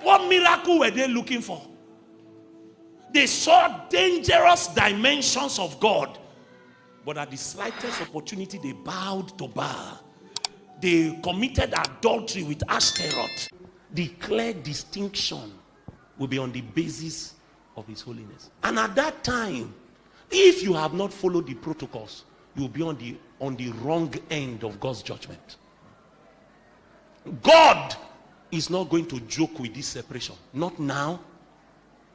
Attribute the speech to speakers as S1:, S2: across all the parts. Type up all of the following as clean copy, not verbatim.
S1: What miracle were they looking for? They saw dangerous dimensions of God. But at the slightest opportunity, they bowed to Baal. They committed adultery with Ashtaroth. The clear distinction will be on the basis of his holiness. And at that time, if you have not followed the protocols, you will be on the wrong end of God's judgment. God is not going to joke with this separation. Not now,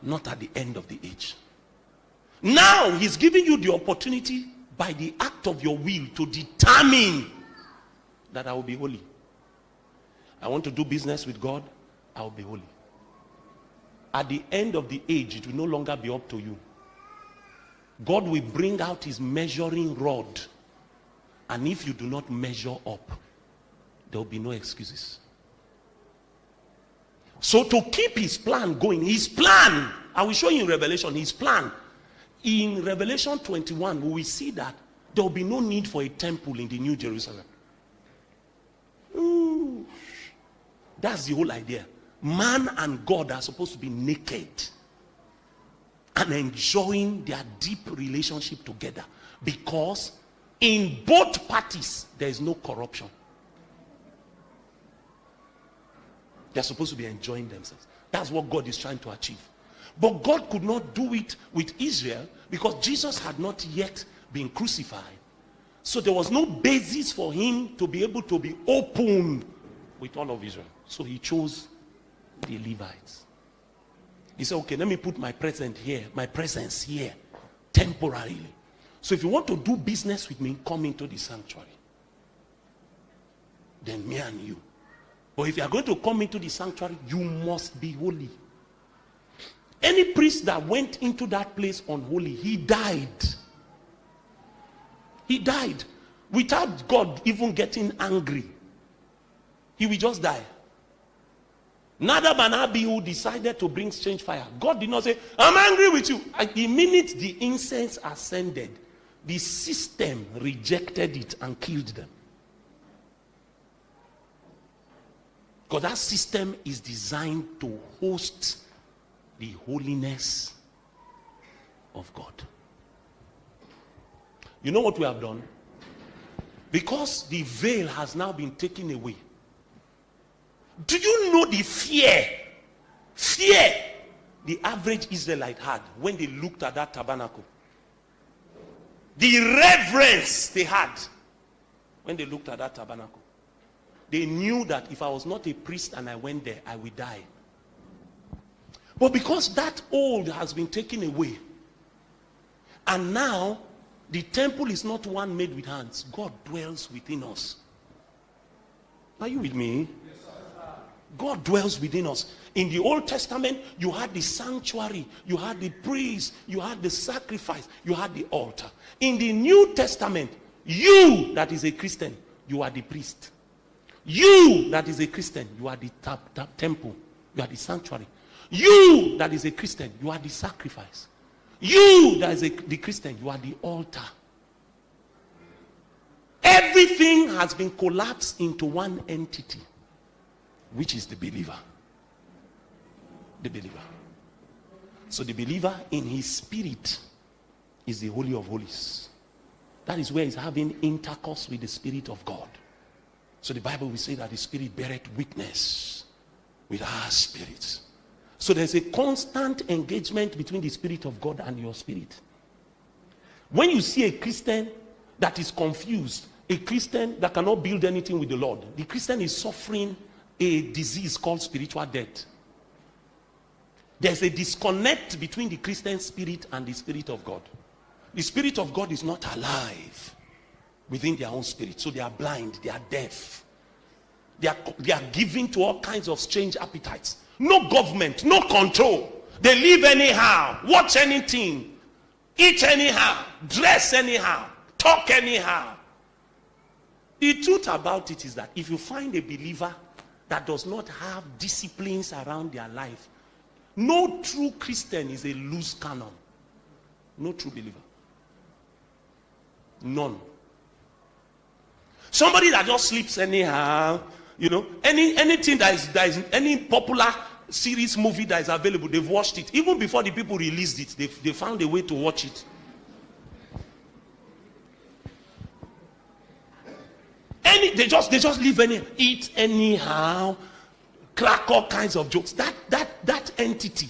S1: not at the end of the age. Now he's giving you the opportunity by the act of your will to determine that I will be holy. I want to do business with God, I will be holy. At the end of the age, it will no longer be up to you. God will bring out his measuring rod. And if you do not measure up, there will be no excuses. So to keep his plan going, his plan, I will show you in Revelation, his plan. In Revelation 21, we will see that there will be no need for a temple in the New Jerusalem. Ooh. That's the whole idea. Man and God are supposed to be naked and enjoying their deep relationship together, because in both parties there is no corruption. They're supposed to be enjoying themselves. That's what God is trying to achieve. But God could not do it with Israel because Jesus had not yet been crucified. So there was no basis for him to be able to be open with all of Israel. So he chose the Levites. He said, okay, let me put my presence here temporarily. So if you want to do business with me, come into the sanctuary. Then me and you. But if you are going to come into the sanctuary, you must be holy. Any priest that went into that place unholy, he died. He died without God even getting angry. He will just die. Nadab and Abihu decided to bring strange fire. God did not say, I'm angry with you. The minute the incense ascended, the system rejected it and killed them. Because that system is designed to host the holiness of God. You know what we have done? Because the veil has now been taken away. Do you know the fear the average Israelite had when they looked at that tabernacle? The reverence they had when they looked at that tabernacle. They knew that if I was not a priest and I went there, I would die. But because that old has been taken away, and now the temple is not one made with hands, God dwells within us. Are you with me? God dwells within us. In the Old Testament, you had the sanctuary, you had the priest, you had the sacrifice, you had the altar. In the New Testament, you that is a Christian, you are the priest. You that is a Christian, you are the temple, you are the sanctuary. You that is a Christian, you are the sacrifice. You that is the Christian, you are the altar. Everything has been collapsed into one entity, which is the believer. The believer. So the believer in his spirit is the Holy of Holies. That is where he's having intercourse with the Spirit of God. So the Bible will say that the Spirit beareth witness with our spirits. So there's a constant engagement between the Spirit of God and your spirit. When you see a Christian that is confused, a Christian that cannot build anything with the Lord, the Christian is suffering a disease called spiritual death. There's a disconnect between the Christian spirit and the Spirit of God. The Spirit of God is not alive within their own spirit. So they are blind, they are deaf. They are given to all kinds of strange appetites. No government, no control. They live anyhow, watch anything, eat anyhow, dress anyhow, talk anyhow. The truth about it is that if you find a believer that does not have disciplines around their life, no true Christian is a loose cannon. No true believer. None. Somebody that just sleeps anyhow, anything that is any popular series movie that is available, they've watched it. Even before the people released it, they found a way to watch it. They just leave eat anyhow, crack all kinds of jokes. That entity,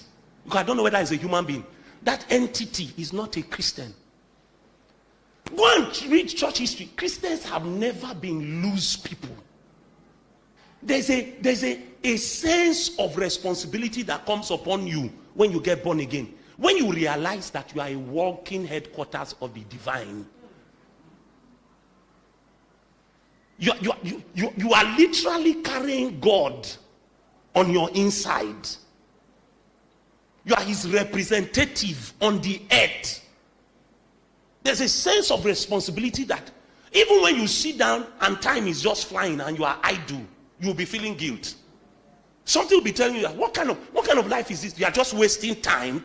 S1: I don't know whether it's a human being, that entity is not a Christian. Go and read church history. Christians have never been loose people. There's a sense of responsibility that comes upon you when you get born again. When you realize that you are a walking headquarters of the divine. You are literally carrying God on your inside. You are his representative on the earth. There's a sense of responsibility that even when you sit down and time is just flying and you are idle, you'll be feeling guilt. Something will be telling you that what kind of life is this? You are just wasting time.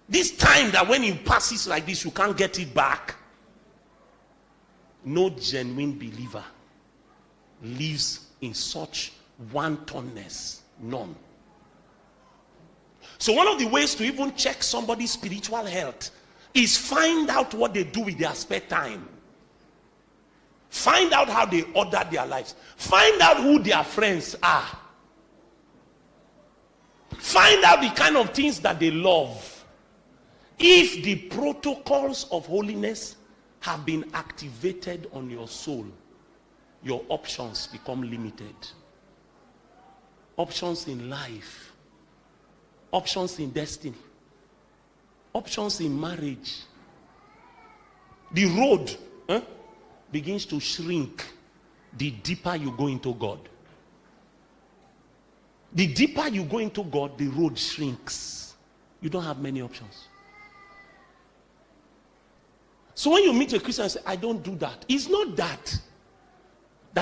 S1: This time that when it passes like this, you can't get it back. No genuine believer lives in such wantonness. None. So one of the ways to even check somebody's spiritual health is find out what they do with their spare time. Find out how they order their lives. Find out who their friends are. Find out the kind of things that they love. If the protocols of holiness have been activated on your soul, your options become limited. Options in life, options in destiny, options in marriage. The road begins to shrink the deeper you go into God. The deeper you go into God, the road shrinks. You don't have many options. So when you meet a Christian and say, I don't do that, it's not that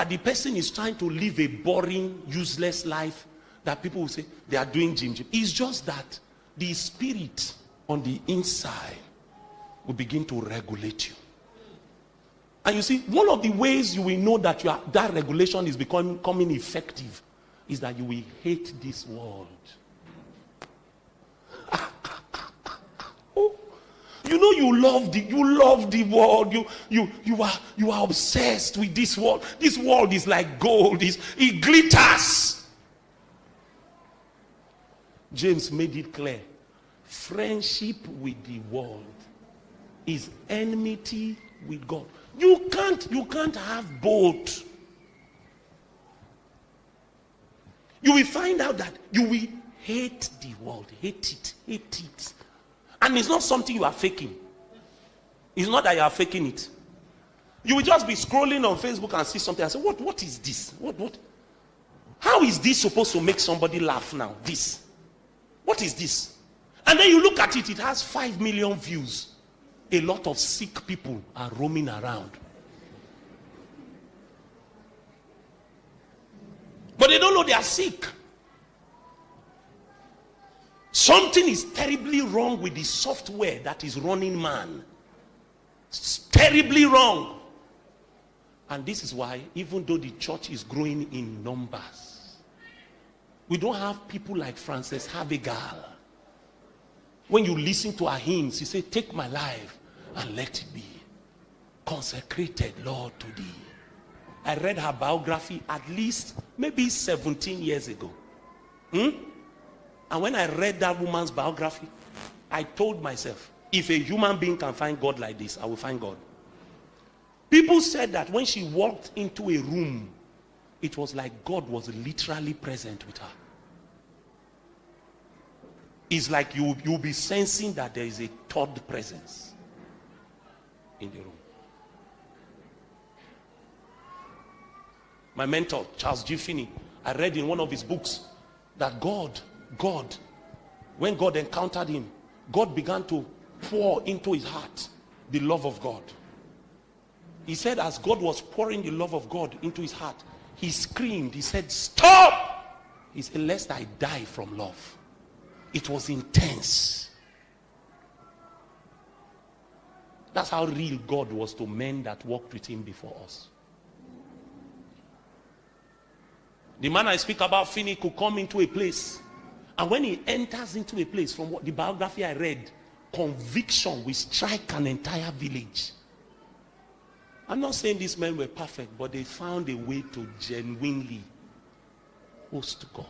S1: the person is trying to live a boring, useless life that people will say they are doing gym. It's just that the spirit on the inside will begin to regulate you. And you see, one of the ways you will know that that regulation is becoming effective is that you will hate this world. You know you love the world. You are obsessed with this world. This world is like gold. It glitters. James made it clear. Friendship with the world is enmity with God. You can't have both. You will find out that you will hate the world. Hate it. And it's not something you are faking. It's not that you are faking it. You will just be scrolling on Facebook and see something and say, what is this? What? How is this supposed to make somebody laugh now? This. What is this? And then you look at it, it has 5 million views. A lot of sick people are roaming around. But they don't know they are sick. Something is terribly wrong with the software that is running man. It's terribly wrong. And this is why, even though the church is growing in numbers, we don't have people like Frances Havigal. When you listen to her hymns, she says, take my life and let it be consecrated, Lord, to thee. I read her biography at least maybe 17 years ago. And when I read that woman's biography, I told myself, if a human being can find God like this, I will find God. People said that when she walked into a room, it was like God was literally present with her. It's like you'll be sensing that there is a third presence in the room. My mentor, Charles G. Finney, I read in one of his books that God, when God encountered him, God began to pour into his heart the love of God. He said as God was pouring the love of God into his heart, he screamed, he said, stop! He said, lest I die from love. It was intense. That's how real God was to men that walked with him before us. The man I speak about, Finney, could come into a place, and when he enters into a place, from what the biography I read, conviction will strike an entire village. I'm not saying these men were perfect, but they found a way to genuinely host God.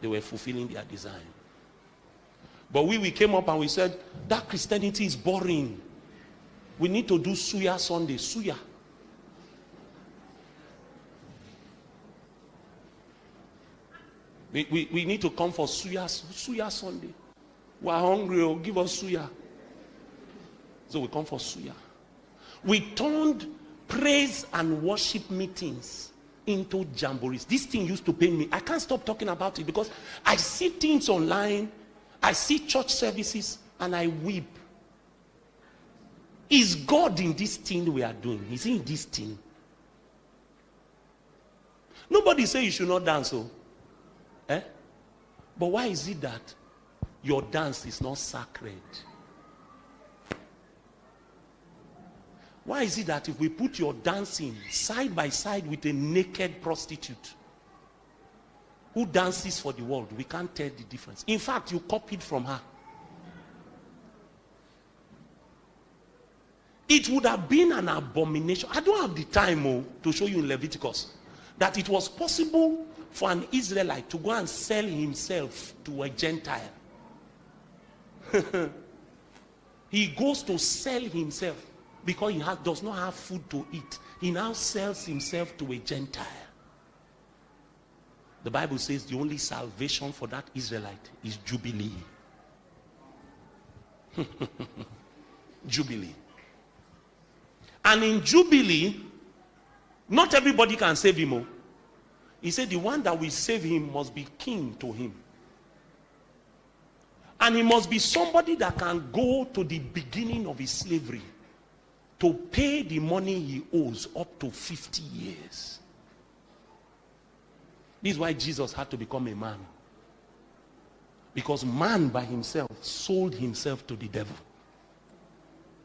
S1: They were fulfilling their design. But we came up and we said, that Christianity is boring. We need to do Suya Sunday. Suya. We need to come for Suya Sunday. We're hungry, oh, give us Suya. So we come for Suya. We turned praise and worship meetings into jamborees. This thing used to pain me. I can't stop talking about it because I see things online, I see church services, and I weep. Is God in this thing we are doing? Is he in this thing? Nobody say you should not dance, oh. But why is it that your dance is not sacred? Why is it that if we put your dancing side by side with a naked prostitute who dances for the world, we can't tell the difference? In fact, you copied from her. It would have been an abomination. I don't have the time to show you in Leviticus that it was possible for an Israelite to go and sell himself to a Gentile. He goes to sell himself because he does not have food to eat. He now sells himself to a Gentile. The Bible says the only salvation for that Israelite is Jubilee. Jubilee. And in Jubilee, not everybody can save him. He said the one that will save him must be king to him. And he must be somebody that can go to the beginning of his slavery to pay the money he owes up to 50 years. This is why Jesus had to become a man. Because man by himself sold himself to the devil.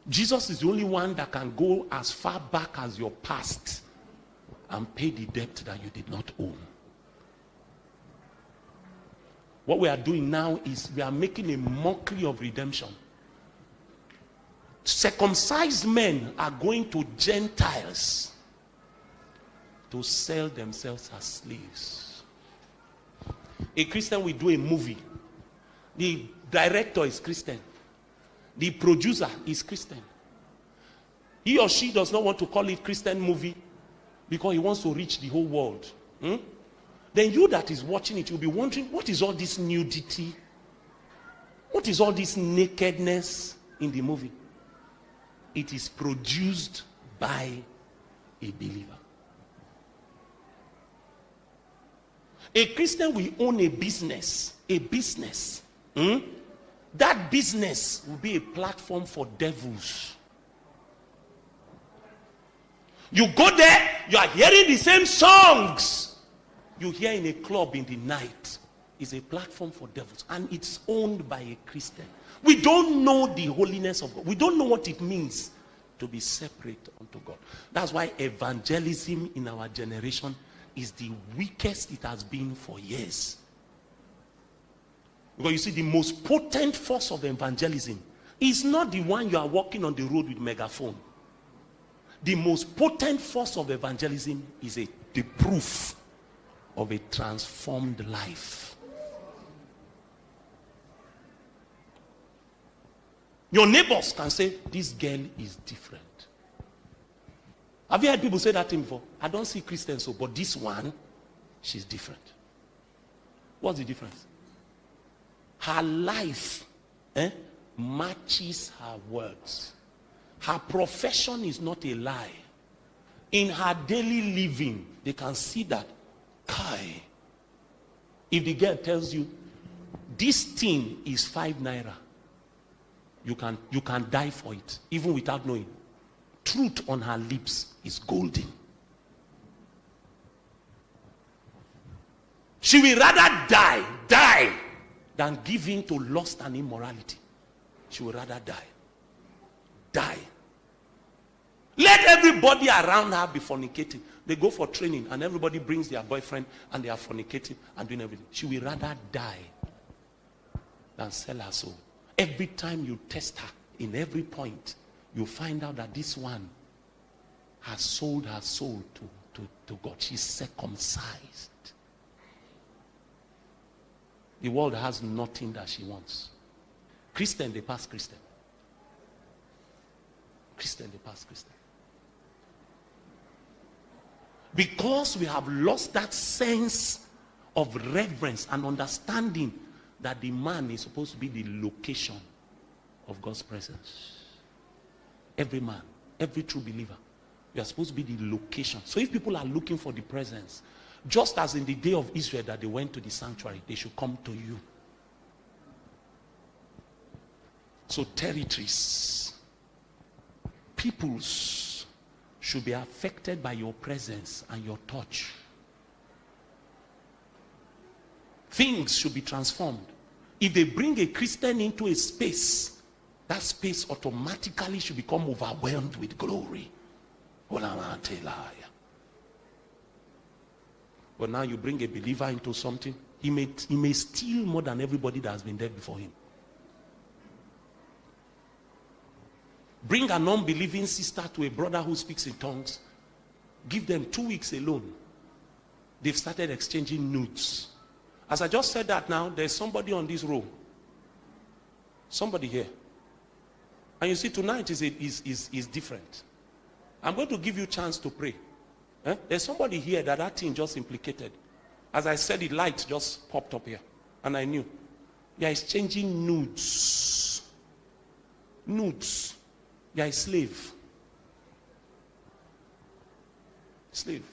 S1: Jesus is the only one that can go as far back as your past and pay the debt that you did not owe. What we are doing now is we are making a mockery of redemption. Circumcised men are going to Gentiles to sell themselves as slaves. A Christian will do a movie. The director is Christian. The producer is Christian. He or she does not want to call it Christian movie because he wants to reach the whole world. Then you that is watching it, you'll be wondering, what is all this nudity? What is all this nakedness in the movie? It is produced by a believer. A Christian will own a business. A business. That business will be a platform for devils. You go there, you are hearing the same songs you hear in a club in the night. It's a platform for devils, and it's owned by a Christian. We don't know the holiness of God. We don't know what it means to be separate unto God. That's why evangelism in our generation is the weakest it has been for years. Because you see, the most potent force of evangelism is not the one you are walking on the road with megaphone. The most potent force of evangelism is the proof of a transformed life. Your neighbors can say, this girl is different. Have you heard people say that thing before? I don't see Christians so, but this one, she's different. What's the difference? Her life matches her words. Her profession is not a lie. In her daily living, they can see that. Kai. If the girl tells you, this thing is 5 naira, you can die for it, even without knowing. Truth on her lips is golden. She will rather die, than give in to lust and immorality. She will rather die. Let everybody around her be fornicating. They go for training and everybody brings their boyfriend and they are fornicating and doing everything. She will rather die than sell her soul. Every time you test her, in every point, you find out that this one has sold her soul to God. She's circumcised. The world has nothing that she wants. Christian, they pass Christian. Christian, they pass Christian. Because we have lost that sense of reverence and understanding that the man is supposed to be the location of God's presence. Every man, every true believer, you are supposed to be the location. So if people are looking for the presence, just as in the day of Israel that they went to the sanctuary, they should come to you. So territories, peoples should be affected by your presence and your touch. Things should be transformed. If they bring a Christian into a space, that space automatically should become overwhelmed with glory. But now you bring a believer into something, he may steal more than everybody that has been there before him. Bring an unbelieving sister to a brother who speaks in tongues. Give them 2 weeks alone. They've started exchanging nudes. As I just said that now, there's somebody on this row. Somebody here. And you see, tonight is different. I'm going to give you a chance to pray. There's somebody here that thing just implicated. As I said, the light just popped up here. And I knew. They are exchanging nudes. Nudes. You are a slave. Slave.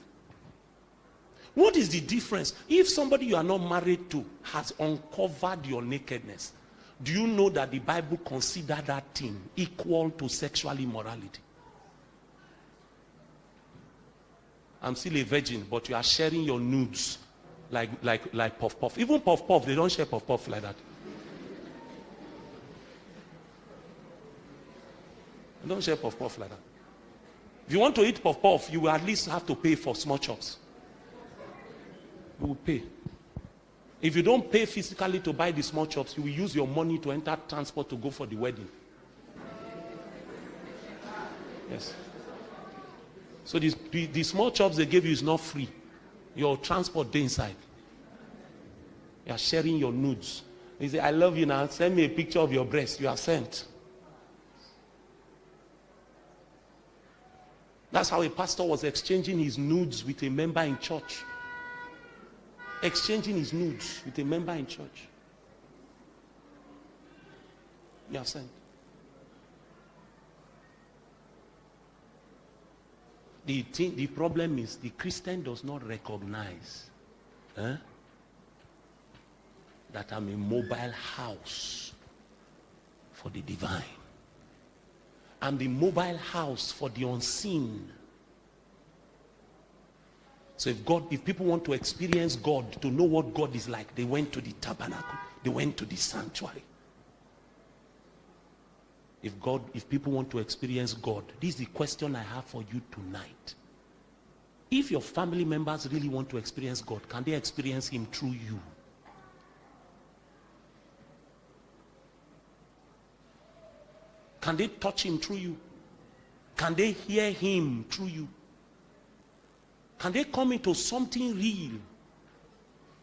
S1: What is the difference? If somebody you are not married to has uncovered your nakedness, do you know that the Bible considers that thing equal to sexual immorality? I'm still a virgin, but you are sharing your nudes like puff puff. Even puff puff, they don't share puff puff like that. They don't share puff puff like that. If you want to eat puff puff, you will at least have to pay for small chops. You will pay. If you don't pay physically to buy the small chops, you will use your money to enter transport to go for the wedding. Yes. So the small chops they gave you is not free. Your transport day inside. You are sharing your nudes. He say, I love you now. Send me a picture of your breast. You are sent. That's how a pastor was exchanging his nudes with a member in church. Exchanging his nudes with a member in church. You are sent. The problem is the Christian does not recognize that I'm a mobile house for the divine. I'm the mobile house for the unseen. So if people want to experience God, to know what God is like, they went to the tabernacle, they went to the sanctuary. If people want to experience God, this is the question I have for you tonight. If your family members really want to experience God, can they experience him through you? Can they touch him through you? Can they hear him through you? Can they come into something real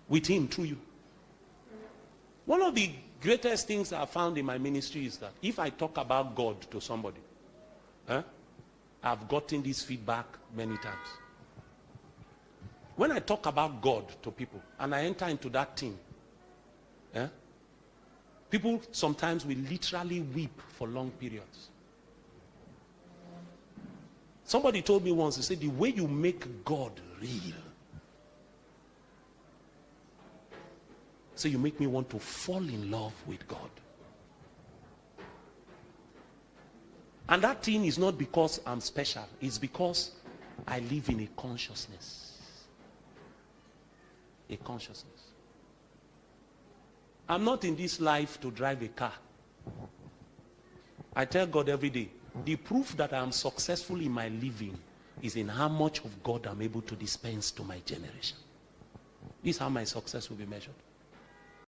S1: with him through you? One of the greatest things I found in my ministry is that if I talk about God to somebody, I've gotten this feedback many times. When I talk about God to people and I enter into that thing, people sometimes will literally weep for long periods. Somebody told me once, he said, the way you make God real, so you make me want to fall in love with God. And that thing is not because I'm special. It's because I live in a consciousness. A consciousness. I'm not in this life to drive a car. I tell God every day, The proof that I am successful in my living is in how much of God I'm able to dispense to my generation. This is how my success will be measured.